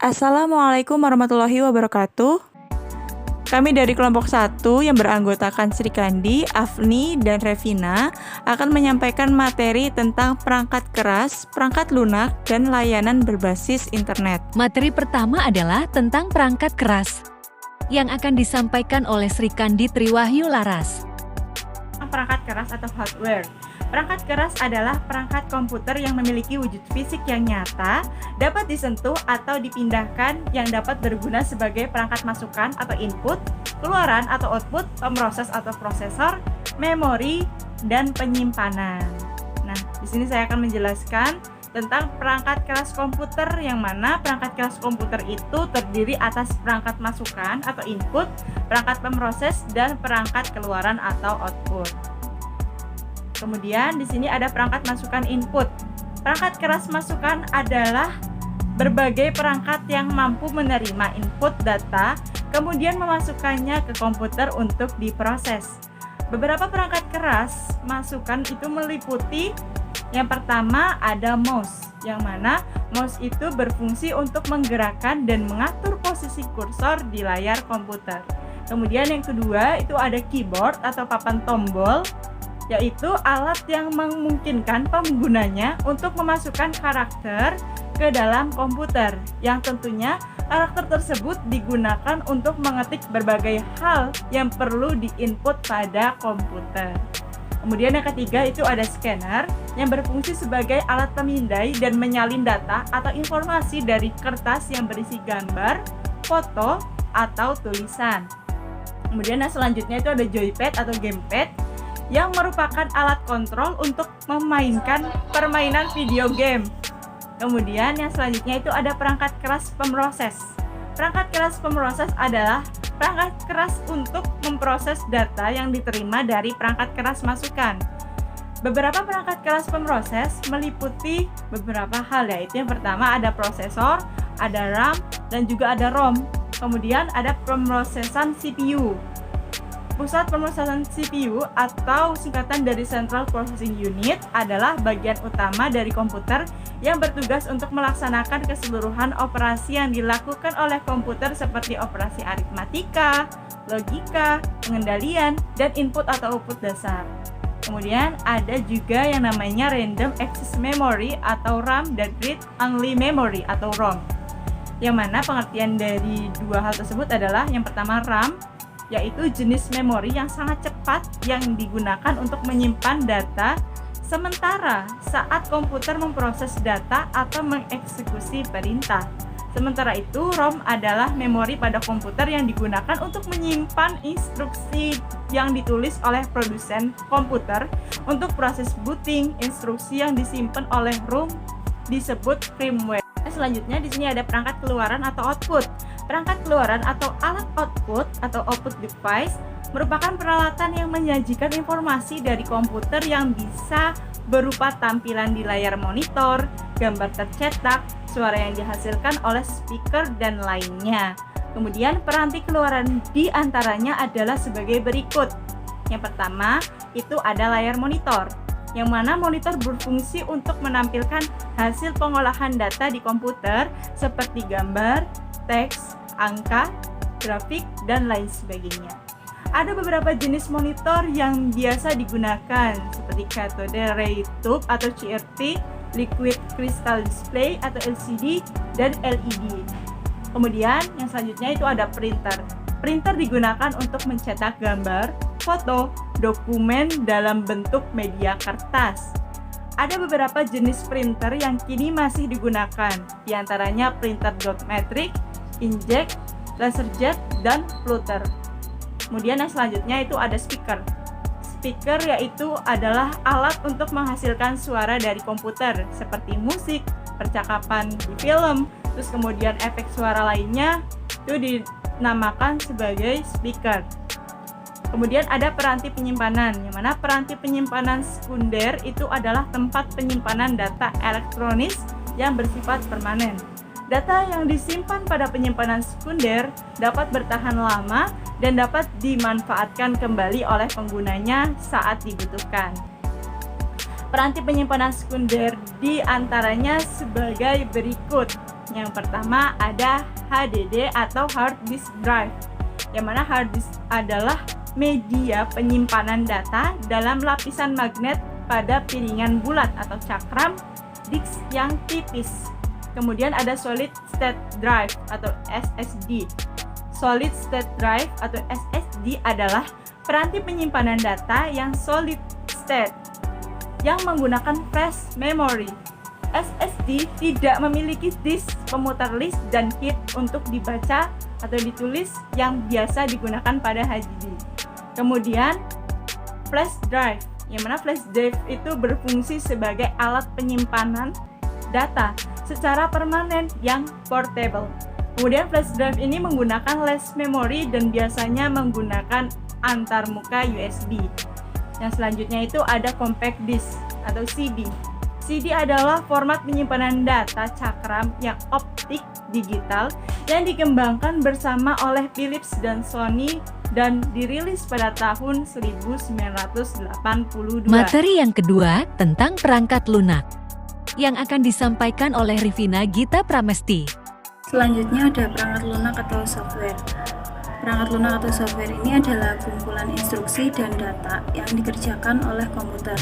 Assalamualaikum warahmatullahi wabarakatuh. Kami dari kelompok 1 yang beranggotakan Sri Kandi, Afni, dan Revina akan menyampaikan materi tentang perangkat keras, perangkat lunak, dan layanan berbasis internet. Materi pertama adalah tentang perangkat keras yang akan disampaikan oleh Sri Kandi Triwahyu Laras. Perangkat keras atau hardware. Perangkat keras adalah perangkat komputer yang memiliki wujud fisik yang nyata, dapat disentuh atau dipindahkan, yang dapat berguna sebagai perangkat masukan atau input, keluaran atau output, pemroses atau prosesor, memori, dan penyimpanan. Nah, di sini saya akan menjelaskan tentang perangkat keras komputer, yang mana perangkat keras komputer itu terdiri atas perangkat masukan atau input, perangkat pemroses, dan perangkat keluaran atau output. Kemudian di sini ada perangkat masukan input. Perangkat keras masukan adalah berbagai perangkat yang mampu menerima input data, kemudian memasukkannya ke komputer untuk diproses. Beberapa perangkat keras masukan itu meliputi yang pertama ada mouse, yang mana mouse itu berfungsi untuk menggerakkan dan mengatur posisi kursor di layar komputer. Kemudian yang kedua itu ada keyboard atau papan tombol, yaitu alat yang memungkinkan penggunanya untuk memasukkan karakter ke dalam komputer, yang tentunya karakter tersebut digunakan untuk mengetik berbagai hal yang perlu diinput pada komputer. Kemudian yang ketiga itu ada scanner yang berfungsi sebagai alat pemindai dan menyalin data atau informasi dari kertas yang berisi gambar, foto, atau tulisan. Kemudian yang selanjutnya itu ada joypad atau gamepad yang merupakan alat kontrol untuk memainkan permainan video game. Kemudian yang selanjutnya itu ada perangkat keras pemroses. Perangkat keras pemroses adalah perangkat keras untuk memproses data yang diterima dari perangkat keras masukan. Beberapa perangkat keras pemroses meliputi beberapa hal, yaitu yang pertama ada prosesor, ada RAM, dan juga ada ROM. Kemudian ada pemrosesan CPU. Pusat pemrosesan CPU atau singkatan dari Central Processing Unit adalah bagian utama dari komputer yang bertugas untuk melaksanakan keseluruhan operasi yang dilakukan oleh komputer seperti operasi aritmatika, logika, pengendalian, dan input atau output dasar. Kemudian ada juga yang namanya Random Access Memory atau RAM dan Read Only Memory atau ROM. Yang mana pengertian dari dua hal tersebut adalah yang pertama RAM, yaitu jenis memori yang sangat cepat yang digunakan untuk menyimpan data sementara saat komputer memproses data atau mengeksekusi perintah. Sementara itu, ROM adalah memori pada komputer yang digunakan untuk menyimpan instruksi yang ditulis oleh produsen komputer untuk proses booting. Instruksi yang disimpan oleh ROM disebut firmware. Selanjutnya di sini ada perangkat keluaran atau output. Perangkat keluaran atau alat output atau output device merupakan peralatan yang menyajikan informasi dari komputer yang bisa berupa tampilan di layar monitor, gambar tercetak, suara yang dihasilkan oleh speaker, dan lainnya. Kemudian peranti keluaran di antaranya adalah sebagai berikut. Yang pertama itu ada layar monitor, yang mana monitor berfungsi untuk menampilkan hasil pengolahan data di komputer seperti gambar, teks, angka, grafik, dan lain sebagainya. Ada beberapa jenis monitor yang biasa digunakan seperti cathode ray tube atau CRT, liquid crystal display atau LCD, dan LED. Kemudian yang selanjutnya itu ada printer. Printer digunakan untuk mencetak gambar, foto, dokumen dalam bentuk media kertas. Ada beberapa jenis printer yang kini masih digunakan, diantaranya printer dot matrix, inkjet, laserjet, dan plotter. Kemudian yang selanjutnya itu ada speaker. Speaker yaitu adalah alat untuk menghasilkan suara dari komputer seperti musik, percakapan di film, terus kemudian efek suara lainnya itu dinamakan sebagai speaker. Kemudian ada peranti penyimpanan, yang mana peranti penyimpanan sekunder itu adalah tempat penyimpanan data elektronis yang bersifat permanen. Data yang disimpan pada penyimpanan sekunder dapat bertahan lama dan dapat dimanfaatkan kembali oleh penggunanya saat dibutuhkan. Peranti penyimpanan sekunder di antaranya sebagai berikut. Yang pertama ada HDD atau hard disk drive, yang mana hard disk adalah media penyimpanan data dalam lapisan magnet pada piringan bulat atau cakram disk yang tipis. Kemudian ada solid state drive atau SSD. Solid state drive atau SSD adalah peranti penyimpanan data yang solid state yang menggunakan flash memory. SSD tidak memiliki disk pemutar list dan kit untuk dibaca atau ditulis yang biasa digunakan pada HDD. Kemudian flash drive, yang mana flash drive itu berfungsi sebagai alat penyimpanan data secara permanen yang portable. Kemudian flash drive ini menggunakan flash memory dan biasanya menggunakan antarmuka USB. Yang selanjutnya itu ada compact disk atau CD. CD adalah format penyimpanan data cakram yang optik digital yang dikembangkan bersama oleh Philips dan Sony dan dirilis pada tahun 1982. Materi yang kedua tentang perangkat lunak yang akan disampaikan oleh Rivina Gita Pramesti. Selanjutnya ada perangkat lunak atau software. Perangkat lunak atau software ini adalah kumpulan instruksi dan data yang dikerjakan oleh komputer.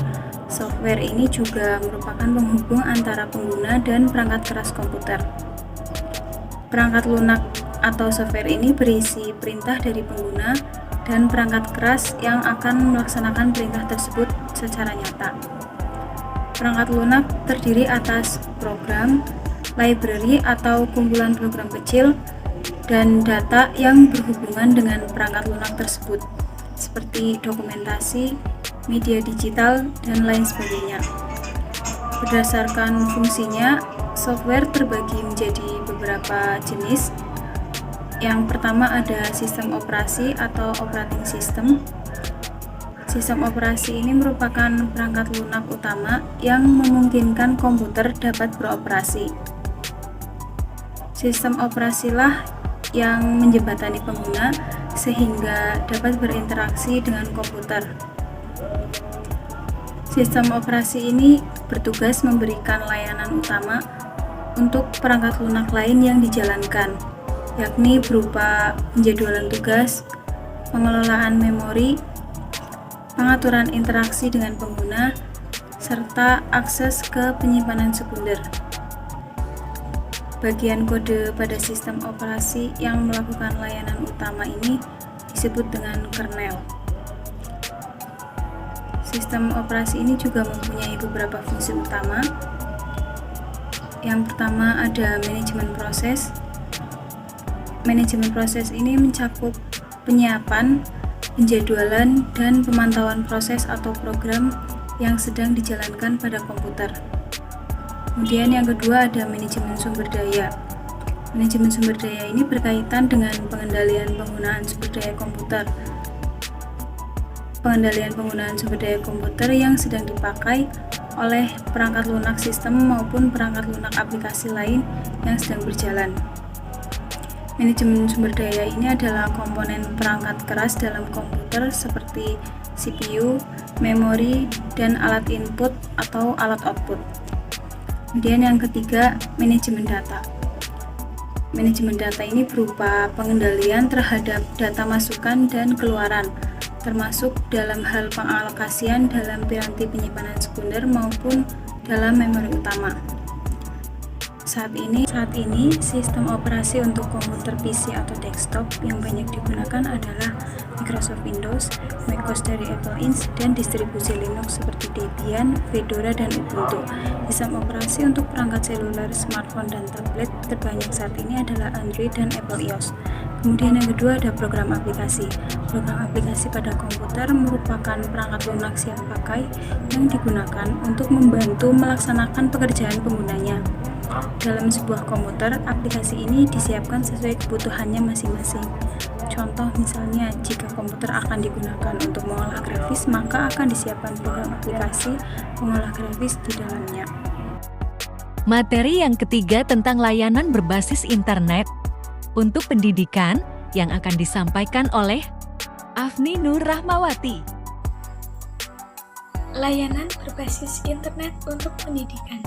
Software ini juga merupakan penghubung antara pengguna dan perangkat keras komputer. Perangkat lunak atau software ini berisi perintah dari pengguna dan perangkat keras yang akan melaksanakan perintah tersebut secara nyata. Perangkat lunak terdiri atas program, library atau kumpulan program kecil, dan data yang berhubungan dengan perangkat lunak tersebut, seperti dokumentasi, media digital, dan lain sebagainya. Berdasarkan fungsinya, software terbagi menjadi beberapa jenis. Yang pertama ada sistem operasi atau operating system. Sistem operasi ini merupakan perangkat lunak utama yang memungkinkan komputer dapat beroperasi. Sistem operasilah yang menjembatani pengguna sehingga dapat berinteraksi dengan komputer. Sistem operasi ini bertugas memberikan layanan utama untuk perangkat lunak lain yang dijalankan, yakni berupa penjadwalan tugas, pengelolaan memori, pengaturan interaksi dengan pengguna, serta akses ke penyimpanan sekunder. Bagian kode pada sistem operasi yang melakukan layanan utama ini disebut dengan kernel. Sistem operasi ini juga mempunyai beberapa fungsi utama. Yang pertama ada manajemen proses. Manajemen proses ini mencakup penyiapan, penjadwalan, dan pemantauan proses atau program yang sedang dijalankan pada komputer. Kemudian yang kedua ada manajemen sumber daya. Manajemen sumber daya ini berkaitan dengan pengendalian penggunaan sumber daya komputer. Pengendalian penggunaan sumber daya komputer yang sedang dipakai oleh perangkat lunak sistem maupun perangkat lunak aplikasi lain yang sedang berjalan. Manajemen sumber daya ini adalah komponen perangkat keras dalam komputer seperti CPU, memori, dan alat input atau alat output. Kemudian yang ketiga, manajemen data. Manajemen data ini berupa pengendalian terhadap data masukan dan keluaran, termasuk dalam hal pengalokasian dalam piranti penyimpanan sekunder maupun dalam memori utama. Saat ini sistem operasi untuk komputer PC atau desktop yang banyak digunakan adalah Microsoft Windows, macOS dari Apple Inc., dan distribusi Linux seperti Debian, Fedora, dan Ubuntu. Sistem operasi untuk perangkat seluler, smartphone, dan tablet terbanyak saat ini adalah Android dan Apple iOS. Kemudian yang kedua ada program aplikasi. Program aplikasi pada komputer merupakan perangkat lunak siap pakai yang digunakan untuk membantu melaksanakan pekerjaan penggunanya. Dalam sebuah komputer, aplikasi ini disiapkan sesuai kebutuhannya masing-masing. Contoh misalnya, jika komputer akan digunakan untuk mengolah grafis, maka akan disiapkan program aplikasi pengolah grafis di dalamnya. Materi yang ketiga tentang layanan berbasis internet untuk pendidikan yang akan disampaikan oleh Afni Nur Rahmawati. Layanan berbasis internet untuk pendidikan.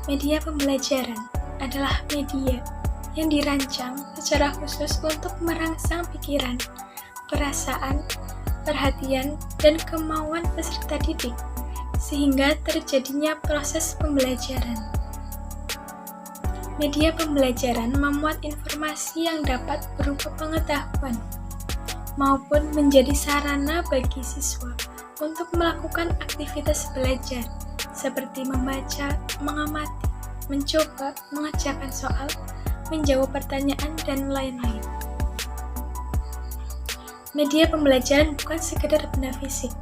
Media pembelajaran adalah media yang dirancang secara khusus untuk merangsang pikiran, perasaan, perhatian, dan kemauan peserta didik, sehingga terjadinya proses pembelajaran. Media pembelajaran memuat informasi yang dapat berupa pengetahuan, maupun menjadi sarana bagi siswa untuk melakukan aktivitas belajar, seperti membaca, mengamati, mencoba, mengerjakan soal, menjawab pertanyaan, dan lain-lain. Media pembelajaran bukan sekedar benda fisik,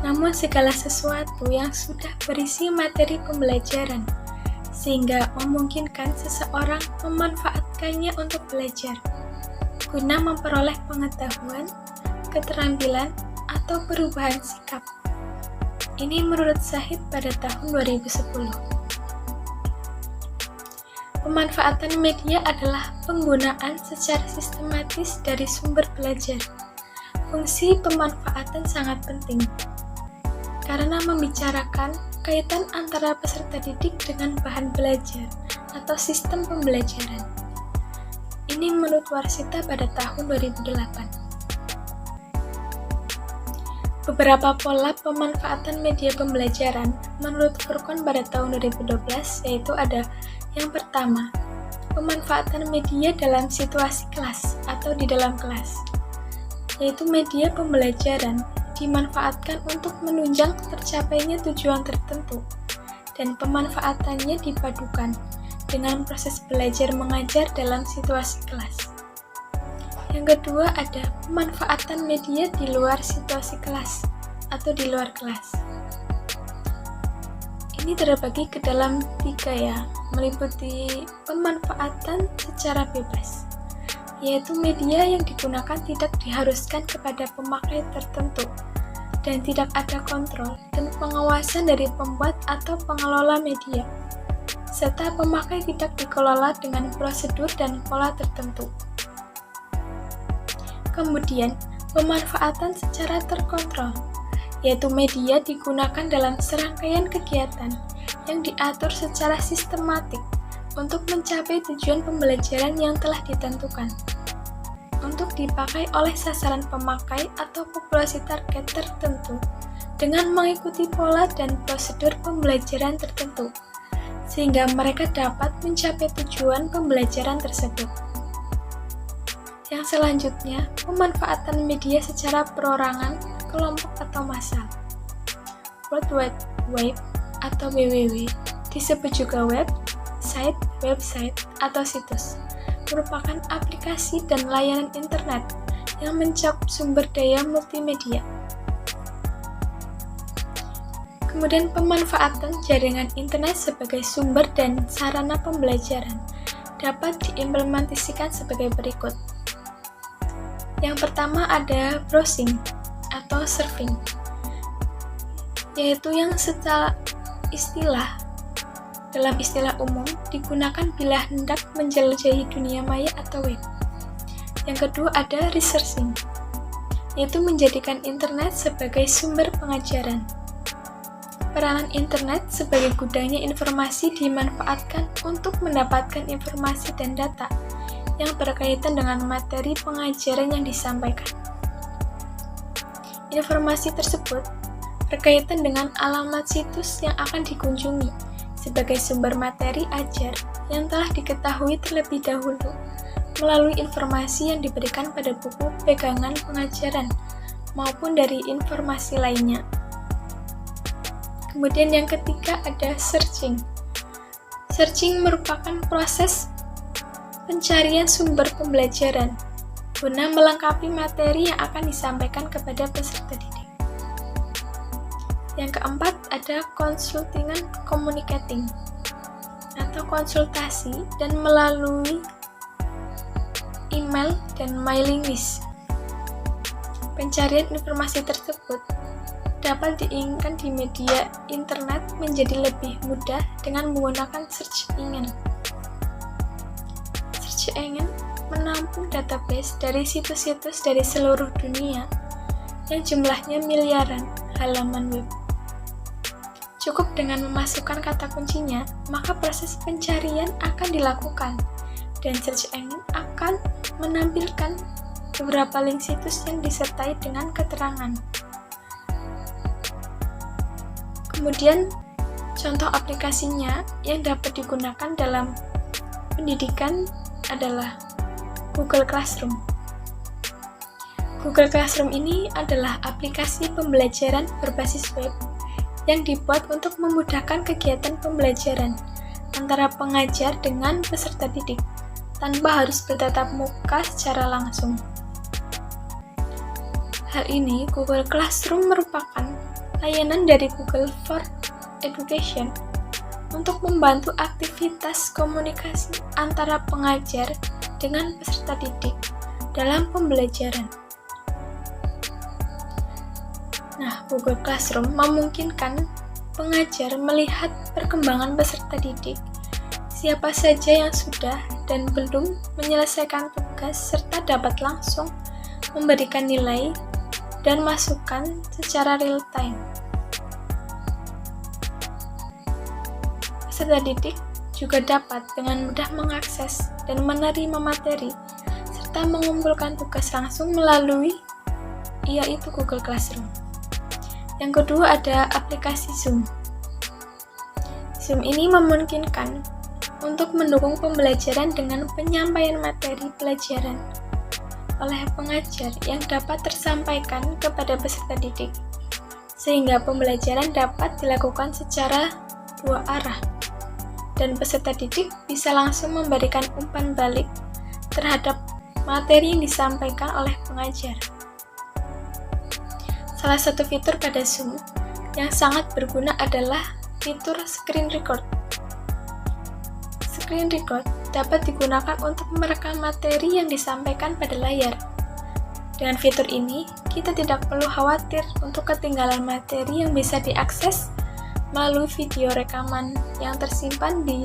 namun segala sesuatu yang sudah berisi materi pembelajaran, sehingga memungkinkan seseorang memanfaatkannya untuk belajar, guna memperoleh pengetahuan, keterampilan, atau perubahan sikap. Ini menurut Shahid pada tahun 2010. Pemanfaatan media adalah penggunaan secara sistematis dari sumber belajar. Fungsi pemanfaatan sangat penting, karena membicarakan kaitan antara peserta didik dengan bahan belajar atau sistem pembelajaran. Ini menurut Warsita pada tahun 2008. Beberapa pola pemanfaatan media pembelajaran menurut Furqon pada tahun 2012 yaitu ada yang pertama, pemanfaatan media dalam situasi kelas atau di dalam kelas, yaitu media pembelajaran dimanfaatkan untuk menunjang tercapainya tujuan tertentu, dan pemanfaatannya dipadukan dengan proses belajar mengajar dalam situasi kelas. Yang kedua ada pemanfaatan media di luar situasi kelas atau di luar kelas. Ini terbagi ke dalam 3 meliputi pemanfaatan secara bebas, yaitu media yang digunakan tidak diharuskan kepada pemakai tertentu dan tidak ada kontrol dan pengawasan dari pembuat atau pengelola media, serta pemakai tidak dikelola dengan prosedur dan pola tertentu. Kemudian, pemanfaatan secara terkontrol, yaitu media digunakan dalam serangkaian kegiatan yang diatur secara sistematik untuk mencapai tujuan pembelajaran yang telah ditentukan, untuk dipakai oleh sasaran pemakai atau populasi target tertentu dengan mengikuti pola dan prosedur pembelajaran tertentu, sehingga mereka dapat mencapai tujuan pembelajaran tersebut. Yang selanjutnya, pemanfaatan media secara perorangan, kelompok atau massal. World Wide Web atau WWW, disebut juga web, site, website, atau situs, merupakan aplikasi dan layanan internet yang mencakup sumber daya multimedia. Kemudian pemanfaatan jaringan internet sebagai sumber dan sarana pembelajaran dapat diimplementasikan sebagai berikut. Yang pertama ada browsing atau surfing, yaitu yang secara dalam istilah umum digunakan bila hendak menjelajahi dunia maya atau web. Yang kedua ada researching, yaitu menjadikan internet sebagai sumber pengajaran. Peranan internet sebagai gudangnya informasi dimanfaatkan untuk mendapatkan informasi dan data yang berkaitan dengan materi pengajaran yang disampaikan. Informasi tersebut berkaitan dengan alamat situs yang akan dikunjungi sebagai sumber materi ajar yang telah diketahui terlebih dahulu melalui informasi yang diberikan pada buku pegangan pengajaran maupun dari informasi lainnya. Kemudian yang ketiga ada searching. Searching merupakan proses pencarian sumber pembelajaran guna melengkapi materi yang akan disampaikan kepada peserta didik. Yang keempat ada consulting and communicating atau konsultasi dan melalui email dan mailing list. Pencarian informasi tersebut dapat diinginkan di media internet menjadi lebih mudah dengan menggunakan search engine. Search engine menampung database dari situs-situs dari seluruh dunia yang jumlahnya miliaran halaman web. Cukup dengan memasukkan kata kuncinya, maka proses pencarian akan dilakukan, dan search engine akan menampilkan beberapa link situs yang disertai dengan keterangan. Kemudian, contoh aplikasinya yang dapat digunakan dalam pendidikan adalah Google Classroom. Google Classroom ini adalah aplikasi pembelajaran berbasis web yang dibuat untuk memudahkan kegiatan pembelajaran antara pengajar dengan peserta didik tanpa harus bertatap muka secara langsung. Hal ini, Google Classroom merupakan layanan dari Google for Education untuk membantu aktivitas komunikasi antara pengajar dengan peserta didik dalam pembelajaran. Nah, Google Classroom memungkinkan pengajar melihat perkembangan peserta didik, siapa saja yang sudah dan belum menyelesaikan tugas, serta dapat langsung memberikan nilai dan masukan secara real time. Peserta didik juga dapat dengan mudah mengakses dan menerima materi, serta mengumpulkan tugas langsung melalui yaitu Google Classroom. Yang kedua ada aplikasi Zoom. Zoom ini memungkinkan untuk mendukung pembelajaran dengan penyampaian materi pelajaran oleh pengajar yang dapat tersampaikan kepada peserta didik, sehingga pembelajaran dapat dilakukan secara dua arah, dan peserta didik bisa langsung memberikan umpan balik terhadap materi yang disampaikan oleh pengajar. Salah satu fitur pada Zoom yang sangat berguna adalah fitur screen record. Screen record dapat digunakan untuk merekam materi yang disampaikan pada layar. Dengan fitur ini, kita tidak perlu khawatir untuk ketinggalan materi yang bisa diakses melalui video rekaman yang tersimpan di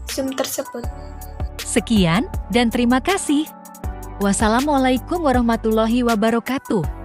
Zoom tersebut. Sekian dan terima kasih. Wassalamualaikum warahmatullahi wabarakatuh.